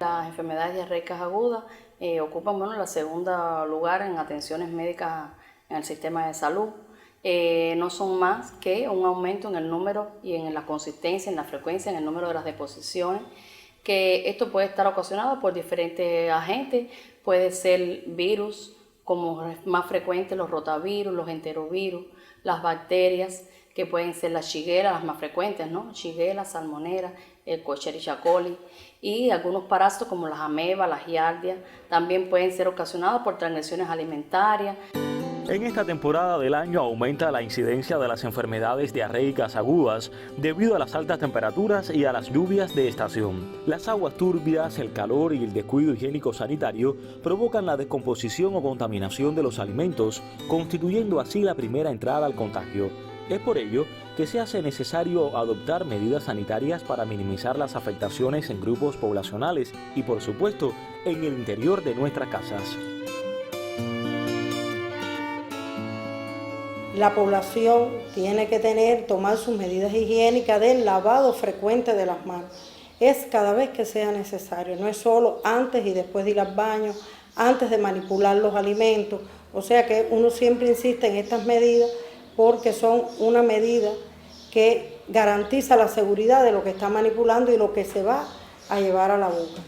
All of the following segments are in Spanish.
Las enfermedades diarreicas agudas ocupan el segundo lugar en atenciones médicas en el sistema de salud. No son más que un aumento en el número y en la consistencia, en la frecuencia, en el número de las deposiciones, que esto puede estar ocasionado por diferentes agentes. Puede ser virus, como más frecuentes los rotavirus, los enterovirus, las bacterias, que pueden ser las Shigella, las más frecuentes, ¿no? Shigella, Salmonella, el Escherichia coli, y algunos parásitos como las amebas, las giardias, también pueden ser ocasionados por transgresiones alimentarias. En esta temporada del año aumenta la incidencia de las enfermedades diarreicas agudas debido a las altas temperaturas y a las lluvias de estación. Las aguas turbias, el calor y el descuido higiénico sanitario provocan la descomposición o contaminación de los alimentos, constituyendo así la primera entrada al contagio. Es por ello que se hace necesario adoptar medidas sanitarias para minimizar las afectaciones en grupos poblacionales y, por supuesto, en el interior de nuestras casas. La población tiene que tomar sus medidas higiénicas del lavado frecuente de las manos. Es cada vez que sea necesario, no es solo antes y después de ir al baño, antes de manipular los alimentos. O sea que uno siempre insiste en estas medidas porque son una medida que garantiza la seguridad de lo que está manipulando y lo que se va a llevar a la boca.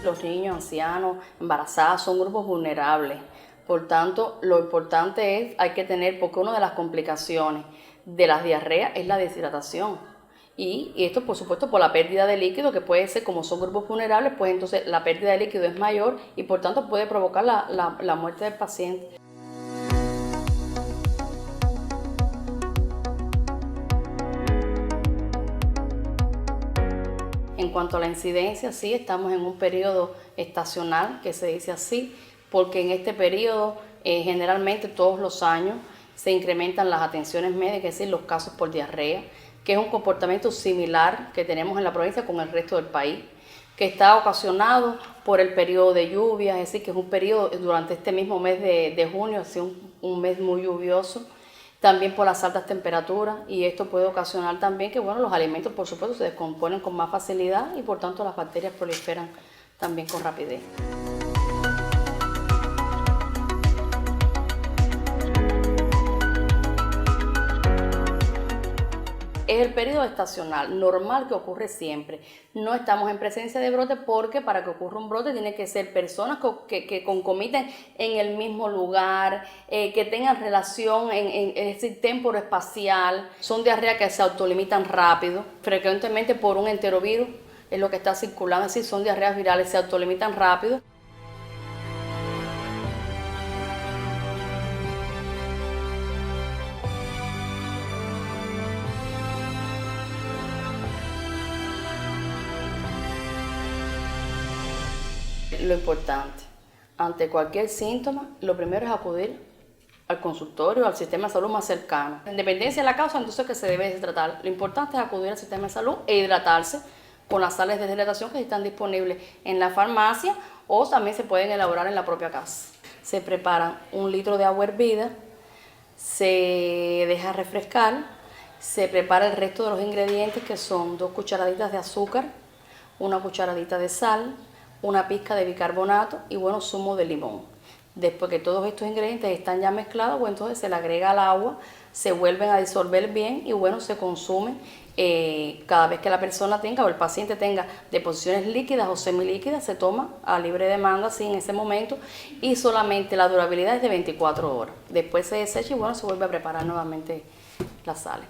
Los niños, ancianos, embarazadas son grupos vulnerables. Por tanto, lo importante es, hay que tener, porque una de las complicaciones de las diarreas es la deshidratación. Y esto, por supuesto, por la pérdida de líquido, que puede ser, como son grupos vulnerables, pues entonces la pérdida de líquido es mayor y por tanto puede provocar la muerte del paciente. En cuanto a la incidencia, sí, estamos en un periodo estacional, que se dice así, porque en este periodo generalmente todos los años se incrementan las atenciones médicas, es decir, los casos por diarrea, que es un comportamiento similar que tenemos en la provincia con el resto del país, que está ocasionado por el periodo de lluvia, es decir, que es un periodo durante este mismo mes de junio, es un mes muy lluvioso, también por las altas temperaturas, y esto puede ocasionar también que los alimentos, por supuesto, se descomponen con más facilidad y por tanto las bacterias proliferan también con rapidez. Es el periodo estacional, normal, que ocurre siempre. No estamos en presencia de brote porque para que ocurra un brote tiene que ser personas que concomiten en el mismo lugar, que tengan relación en ese temporoespacial. Son diarreas que se autolimitan rápido, frecuentemente por un enterovirus, es lo que está circulando, es decir, son diarreas virales, se autolimitan rápido. Lo importante, ante cualquier síntoma, lo primero es acudir al consultorio, al sistema de salud más cercano. En dependencia de la causa, entonces, que se debe tratar. Lo importante es acudir al sistema de salud e hidratarse con las sales de deshidratación que están disponibles en la farmacia o también se pueden elaborar en la propia casa. Se prepara 1 litro de agua hervida, se deja refrescar, se prepara el resto de los ingredientes, que son 2 cucharaditas de azúcar, 1 cucharadita de sal, 1 pizca de bicarbonato y zumo de limón. Después que todos estos ingredientes están ya mezclados, entonces se le agrega el agua, se vuelven a disolver bien y se consume cada vez que la persona tenga o el paciente tenga deposiciones líquidas o semilíquidas, se toma a libre demanda así en ese momento y solamente la durabilidad es de 24 horas. Después se desecha y se vuelve a preparar nuevamente las sales.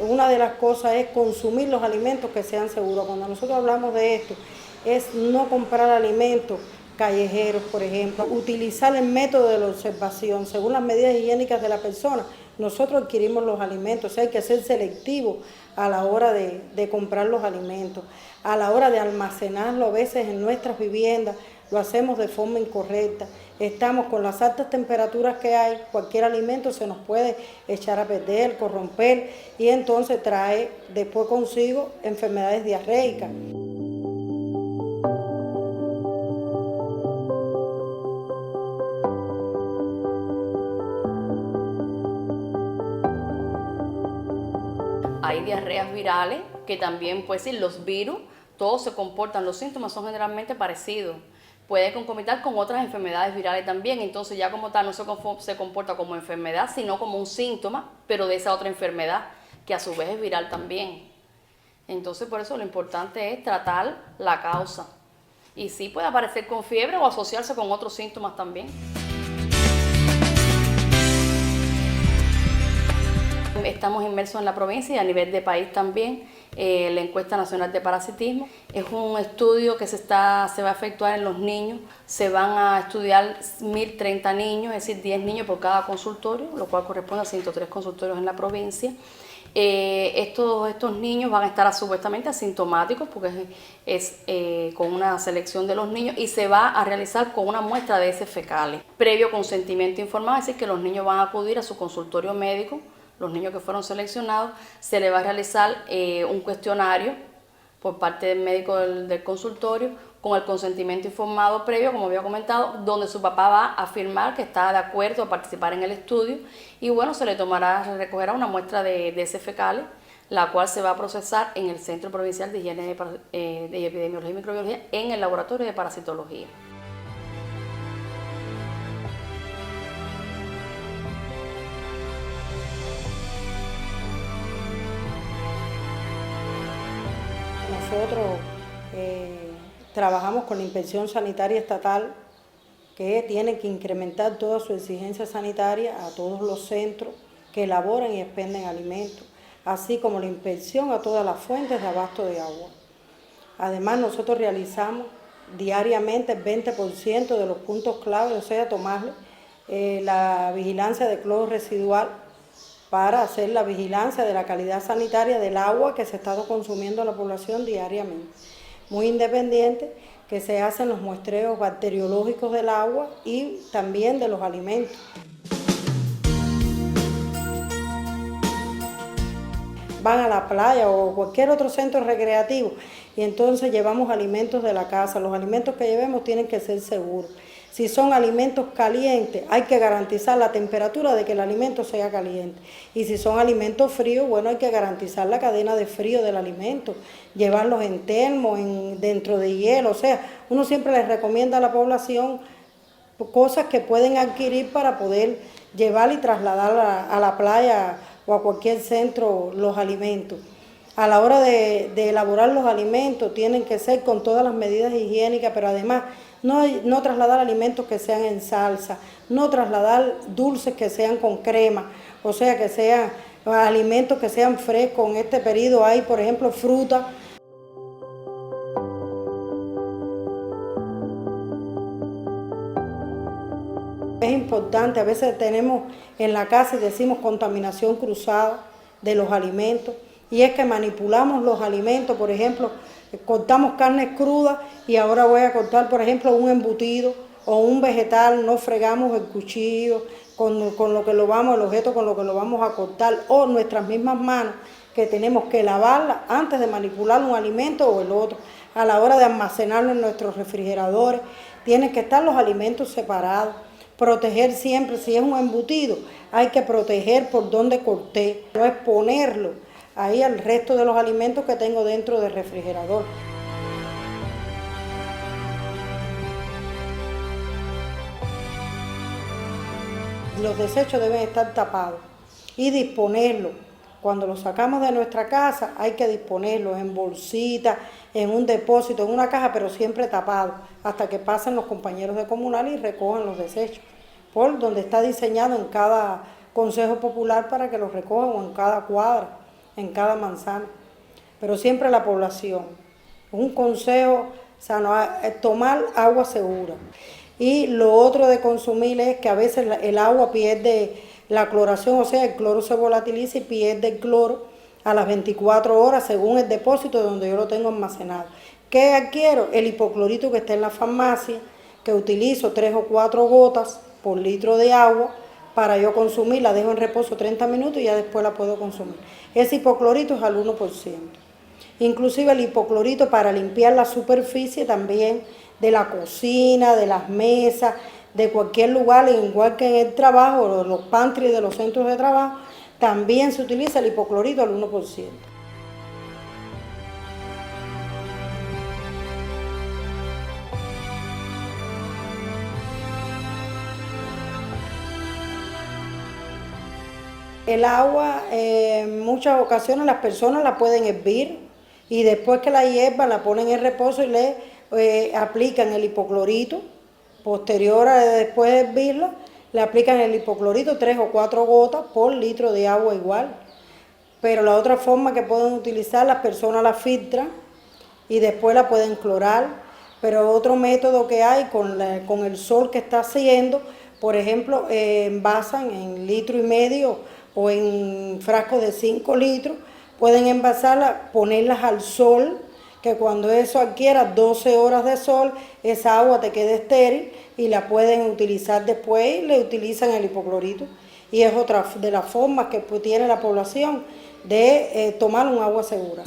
Una de las cosas es consumir los alimentos que sean seguros. Cuando nosotros hablamos de esto, es no comprar alimentos callejeros, por ejemplo, utilizar el método de la observación según las medidas higiénicas de la persona. Nosotros adquirimos los alimentos, o sea, hay que ser selectivo a la hora de comprar los alimentos, a la hora de almacenarlo a veces en nuestras viviendas. lo hacemos de forma incorrecta, estamos con las altas temperaturas que hay, cualquier alimento se nos puede echar a perder, corromper y entonces trae después consigo enfermedades diarreicas. Hay diarreas virales que también, pues sí, los virus, todos se comportan, los síntomas son generalmente parecidos. Puede concomitar con otras enfermedades virales también, entonces ya como tal no se comporta como enfermedad, sino como un síntoma, pero de esa otra enfermedad, que a su vez es viral también. Entonces por eso lo importante es tratar la causa. Y sí puede aparecer con fiebre o asociarse con otros síntomas también. Estamos inmersos en la provincia y a nivel de país también. La encuesta nacional de parasitismo es un estudio que se va a efectuar en los niños. Se van a estudiar 1.030 niños, es decir, 10 niños por cada consultorio, lo cual corresponde a 103 consultorios en la provincia. Estos niños van a estar supuestamente asintomáticos porque es con una selección de los niños y se va a realizar con una muestra de heces fecales. Previo consentimiento informado, es decir, que los niños van a acudir a su consultorio médico. Los niños que fueron seleccionados, se les va a realizar un cuestionario por parte del médico del consultorio con el consentimiento informado previo, como había comentado, donde su papá va a afirmar que está de acuerdo a participar en el estudio y bueno, se recogerá una muestra de heces fecales, la cual se va a procesar en el Centro Provincial de Higiene de Epidemiología y Microbiología en el Laboratorio de Parasitología. Nosotros trabajamos con la Inspección Sanitaria Estatal, que tiene que incrementar toda su exigencia sanitaria a todos los centros que elaboran y expenden alimentos, así como la inspección a todas las fuentes de abasto de agua. Además, nosotros realizamos diariamente el 20% de los puntos clave, o sea, tomarle la vigilancia de cloro residual para hacer la vigilancia de la calidad sanitaria del agua que se está consumiendo la población diariamente. Muy independiente que se hacen los muestreos bacteriológicos del agua y también de los alimentos. Van a la playa o cualquier otro centro recreativo y entonces llevamos alimentos de la casa. Los alimentos que llevemos tienen que ser seguros. Si son alimentos calientes, hay que garantizar la temperatura de que el alimento sea caliente. Y si son alimentos fríos, bueno, hay que garantizar la cadena de frío del alimento, llevarlos en termo, dentro de hielo. O sea, uno siempre les recomienda a la población cosas que pueden adquirir para poder llevar y trasladar a la playa o a cualquier centro los alimentos. A la hora de elaborar los alimentos tienen que ser con todas las medidas higiénicas, pero además no trasladar alimentos que sean en salsa, no trasladar dulces que sean con crema, o sea, que sean alimentos que sean frescos. En este periodo hay, por ejemplo, fruta. Es importante, a veces tenemos en la casa y decimos contaminación cruzada de los alimentos, y es que manipulamos los alimentos, por ejemplo, cortamos carne cruda y ahora voy a cortar, por ejemplo, un embutido o un vegetal, no fregamos el cuchillo con lo que lo vamos, el objeto con lo que lo vamos a cortar, o nuestras mismas manos, que tenemos que lavarlas antes de manipular un alimento o el otro. A la hora de almacenarlo en nuestros refrigeradores, tienen que estar los alimentos separados. Proteger siempre, si es un embutido, hay que proteger por donde corté, no exponerlo ahí al resto de los alimentos que tengo dentro del refrigerador. Los desechos deben estar tapados y disponerlos. Cuando los sacamos de nuestra casa hay que disponerlos en bolsitas, en un depósito, en una caja, pero siempre tapado, hasta que pasen los compañeros de comunal y recojan los desechos, por donde está diseñado en cada consejo popular para que los recojan, o en cada cuadra, en cada manzana. Pero siempre la población, un consejo sano, tomar agua segura. Y lo otro de consumir es que a veces el agua pierde la cloración, o sea, el cloro se volatiliza y pierde el cloro a las 24 horas según el depósito donde yo lo tengo almacenado. ¿Qué adquiero? El hipoclorito que está en la farmacia, que utilizo 3 o 4 gotas por litro de agua para yo consumir, la dejo en reposo 30 minutos y ya después la puedo consumir. Ese hipoclorito es al 1%. Inclusive el hipoclorito para limpiar la superficie también de la cocina, de las mesas, de cualquier lugar, igual que en el trabajo, los pantries de los centros de trabajo, también se utiliza el hipoclorito al 1%. El agua, en muchas ocasiones las personas la pueden hervir y después que la hiervan la ponen en reposo y le aplican el hipoclorito. Posterior a después de hervirla, le aplican el hipoclorito 3 o 4 gotas por litro de agua igual. Pero la otra forma que pueden utilizar, las personas la filtran y después la pueden clorar. Pero otro método que hay con el sol que está haciendo, por ejemplo, envasan en 1,5 litros o en frascos de 5 litros, pueden envasarlas, ponerlas al sol, que cuando eso adquiera 12 horas de sol, esa agua te quede estéril y la pueden utilizar después y le utilizan el hipoclorito. Y es otra de las formas que tiene la población de tomar un agua segura.